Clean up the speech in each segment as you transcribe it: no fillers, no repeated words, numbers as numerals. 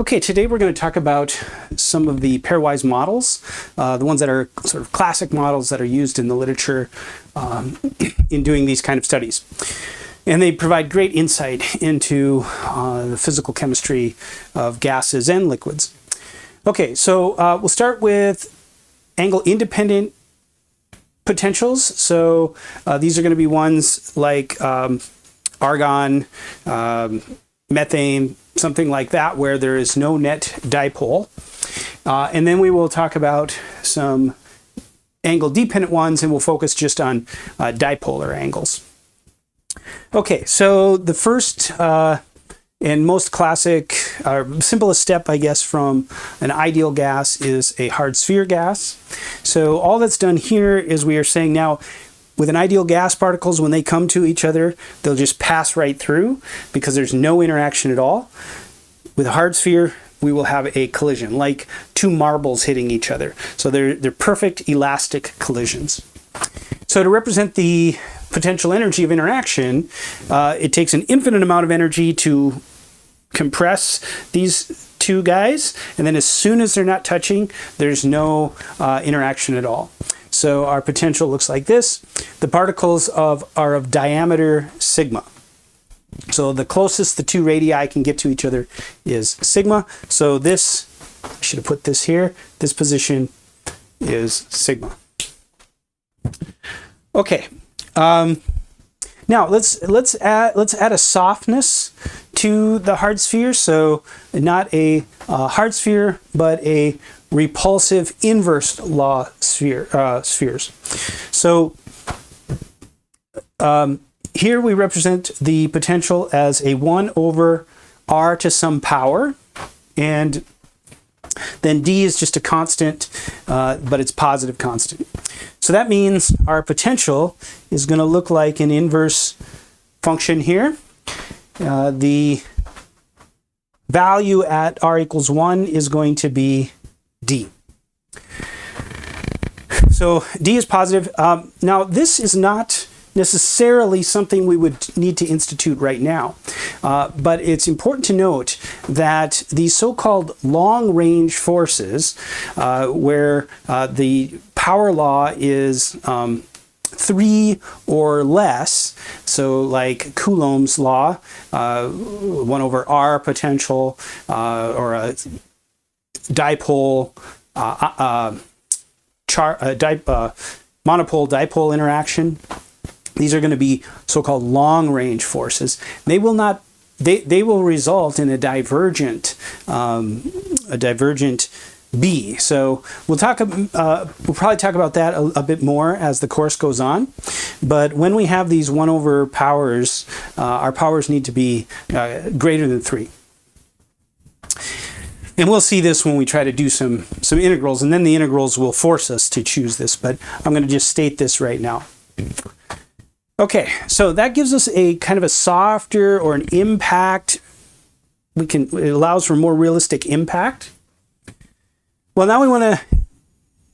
Okay, today we're going to talk about some of the pairwise models, the ones that are sort of classic models that are used in the literature in doing these kind of studies. And they provide great insight into the physical chemistry of gases and liquids. Okay, so we'll start with angle-independent potentials. So these are going to be ones like argon, methane, something like that, where there is no net dipole. And then we will talk about some angle-dependent ones, and we'll focus just on dipolar angles. Okay, so the first and most classic, simplest step, I guess, from an ideal gas is a hard sphere gas. So all that's done here is we are saying now, with an ideal gas, particles, when they come to each other, they'll just pass right through because there's no interaction at all. With a hard sphere, we will have a collision, like two marbles hitting each other. So they're perfect elastic collisions. So to represent the potential energy of interaction, it takes an infinite amount of energy to compress these two guys, and then as soon as they're not touching, there's no interaction at all. So our potential looks like this. The particles are of diameter sigma. So the closest the two radii can get to each other is sigma. So this, I should have put this here, this position is sigma. Okay. Now let's add a softness to the hard sphere. So not a hard sphere, but a repulsive inverse law spheres. So here we represent the potential as a 1 over r to some power, and then d is just a constant, but it's positive constant. So that means our potential is going to look like an inverse function here. The value at r equals 1 is going to be d. So d is positive. Now this is not necessarily something we would need to institute right now, but it's important to note that these so-called long-range forces, where the power law is 3 or less, so like Coulomb's law, 1 over r potential, or a dipole, monopole-dipole interaction. These are going to be so-called long-range forces. They will not. They will result in a divergent B. So we'll probably talk about that a bit more as the course goes on. But when we have these 1 over powers, our powers need to be greater than 3. And we'll see this when we try to do some integrals, and then the integrals will force us to choose this, but I'm going to just state this right now. Okay, so that gives us a kind of a softer or an impact. It allows for more realistic impact. Well, now we want to,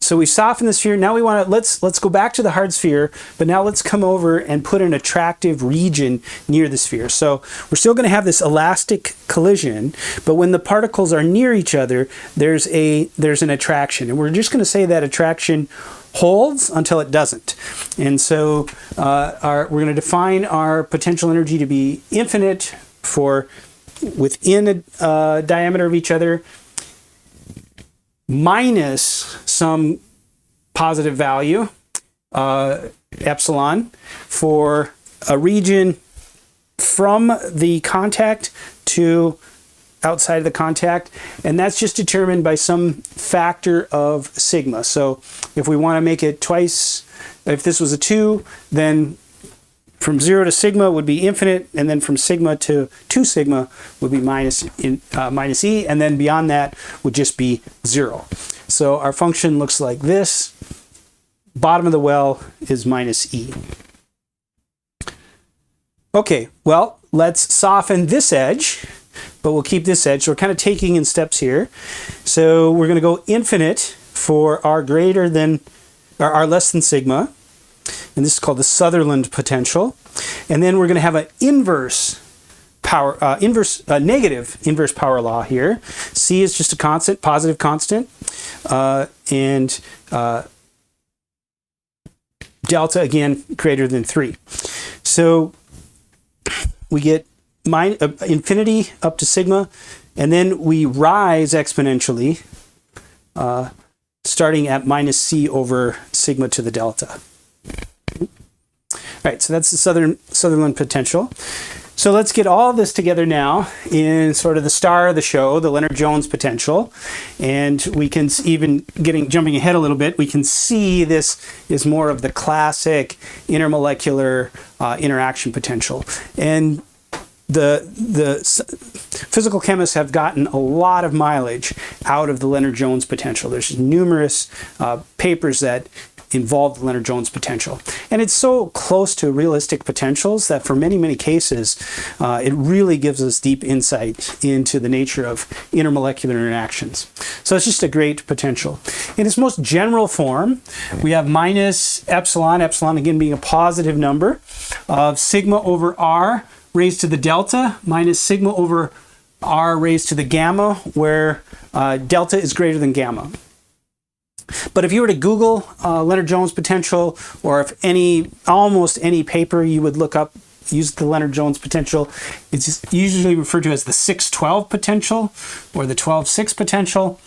so we soften the sphere. Now we want to, let's go back to the hard sphere, but now let's come over and put an attractive region near the sphere. So we're still going to have this elastic collision, but when the particles are near each other, there's an attraction. And we're just going to say that attraction holds until it doesn't. And so we're going to define our potential energy to be infinite for within a diameter of each other, minus some positive value, epsilon, for a region from the contact to outside of the contact, and that's just determined by some factor of sigma. So if we want to make it twice, if this was a 2, then from 0 to sigma would be infinite, and then from sigma to 2 sigma would be minus e, and then beyond that would just be 0. So our function looks like this. Bottom of the well is minus e. Okay, well, let's soften this edge, but we'll keep this edge. So we're kind of taking in steps here. So we're going to go infinite for r greater than, or r less than sigma. And this is called the Sutherland potential. And then we're going to have an inverse negative inverse power law here. C is just a constant, positive constant, and delta, again, greater than 3. So we get infinity up to sigma, and then we rise exponentially, starting at minus c over sigma to the delta. All right, so that's the Sutherland potential. So let's get all this together now in sort of the star of the show, the Lennard-Jones potential. And we can even, jumping ahead a little bit, we can see this is more of the classic intermolecular interaction potential. And the physical chemists have gotten a lot of mileage out of the Lennard-Jones potential. There's numerous papers that involve the Lennard-Jones potential. And it's so close to realistic potentials that for many, many cases, it really gives us deep insight into the nature of intermolecular interactions. So it's just a great potential. In its most general form, we have minus epsilon again being a positive number, of sigma over r raised to the delta minus sigma over r raised to the gamma, where delta is greater than gamma. But if you were to Google Lennard-Jones potential, or if almost any paper you would look up use the Lennard-Jones potential, it's usually referred to as the 6-12 potential or the 12-6 potential.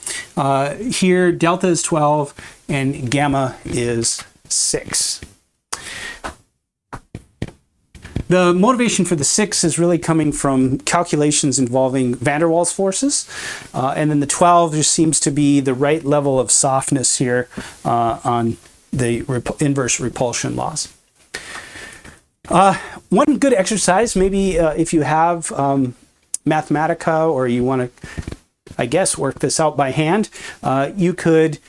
Here, delta is 12 and gamma is 6. The motivation for the 6 is really coming from calculations involving van der Waals forces. And then the 12 just seems to be the right level of softness here on the inverse repulsion laws. One good exercise, maybe if you have Mathematica or you want to, I guess, work this out by hand, you could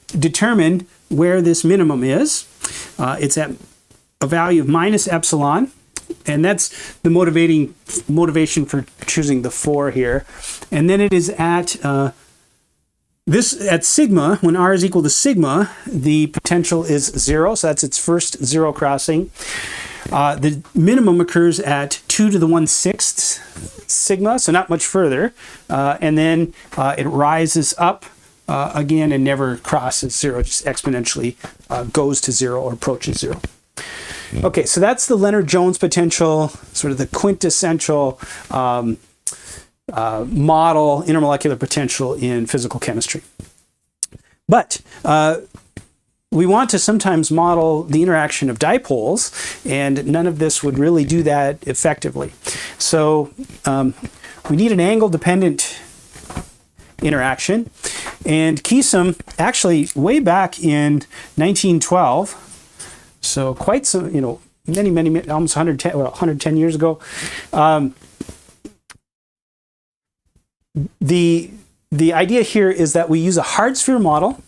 determine where this minimum is. It's at a value of minus epsilon. And that's the motivation for choosing the 4 here. And then it is at at sigma, when r is equal to sigma, the potential is 0. So that's its first 0 crossing. The minimum occurs at 2 to the 1/6 sigma, so not much further. And then it rises up again and never crosses 0, just exponentially goes to 0 or approaches 0. Okay, so that's the Lennard-Jones potential, sort of the quintessential model intermolecular potential in physical chemistry. But we want to sometimes model the interaction of dipoles, and none of this would really do that effectively. So we need an angle-dependent interaction, and Keesum actually way back in 1912, so quite some, many, almost 110 years ago, the idea here is that we use a hard sphere model,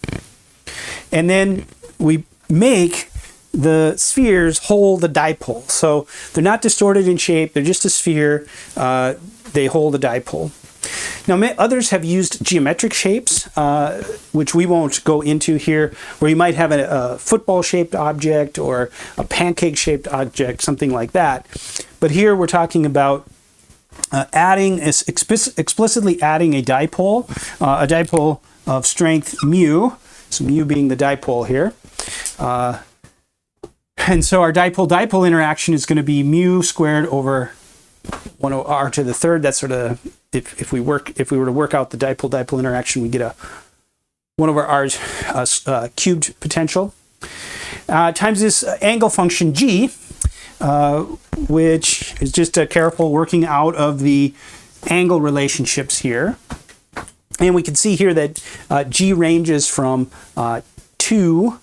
and then we make the spheres hold a dipole. So they're not distorted in shape, they're just a sphere, they hold a dipole. Now, others have used geometric shapes, which we won't go into here, where you might have a football-shaped object or a pancake-shaped object, something like that. But here we're talking about explicitly adding a dipole of strength mu, so mu being the dipole here. And so our dipole-dipole interaction is going to be mu squared over 1 over r to the third. That's sort of, if we were to work out the dipole-dipole interaction, we get a 1 over r cubed potential times this angle function g, which is just a careful working out of the angle relationships here. And we can see here that g ranges from 2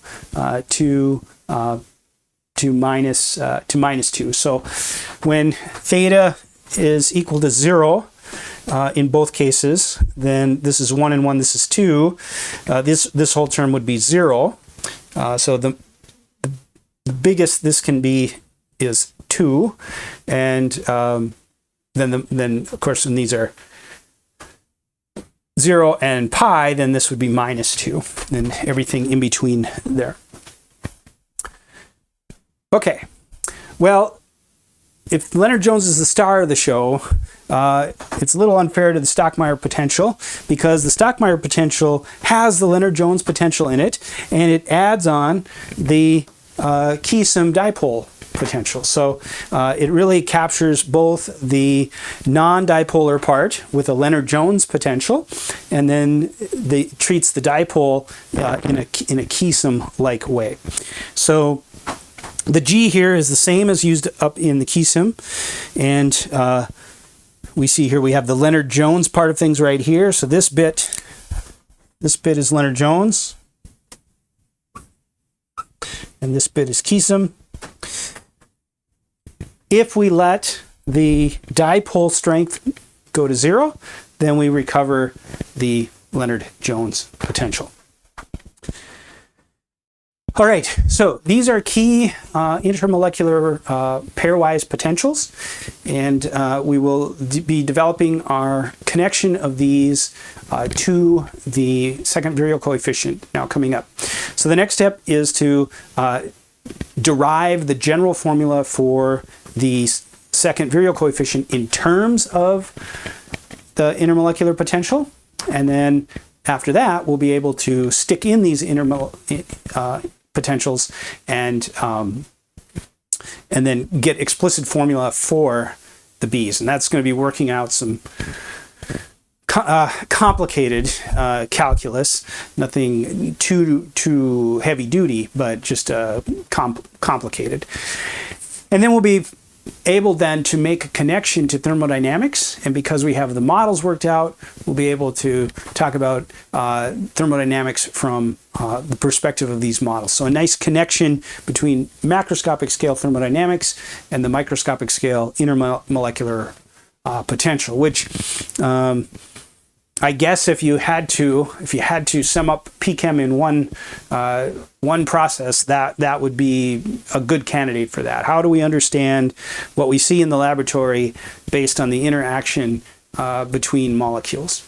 to minus 2. So when theta is equal to 0 in both cases, then this is 1 and 1, this is 2. This whole term would be 0. So the biggest this can be is 2, and then of course when these are 0 and pi, then this would be minus 2, and everything in between there. Okay, well, if Lennard-Jones is the star of the show, it's a little unfair to the Stockmeyer potential, because the Stockmeyer potential has the Lennard-Jones potential in it, and it adds on the Keesom dipole potential. So it really captures both the non-dipolar part with a Lennard-Jones potential, and then treats the dipole in a Keesom-like way. So the G here is the same as used up in the Keesom, and we see here we have the Lennard-Jones part of things right here. So this bit is Lennard-Jones, and this bit is Keesom. If we let the dipole strength go to 0, then we recover the Lennard-Jones potential. All right, so these are key intermolecular pairwise potentials, and we will be developing our connection of these to the second virial coefficient now coming up. So the next step is to derive the general formula for the second virial coefficient in terms of the intermolecular potential, and then after that we'll be able to stick in these potentials and then get explicit formula for the B's, and that's going to be working out some complicated calculus, nothing too heavy duty, but just complicated. And then we'll be able then to make a connection to thermodynamics, and because we have the models worked out, we'll be able to talk about thermodynamics from the perspective of these models. So a nice connection between macroscopic scale thermodynamics and the microscopic scale intermolecular potential, which I guess if you had to sum up PChem in one process, that would be a good candidate for that. How do we understand what we see in the laboratory based on the interaction between molecules?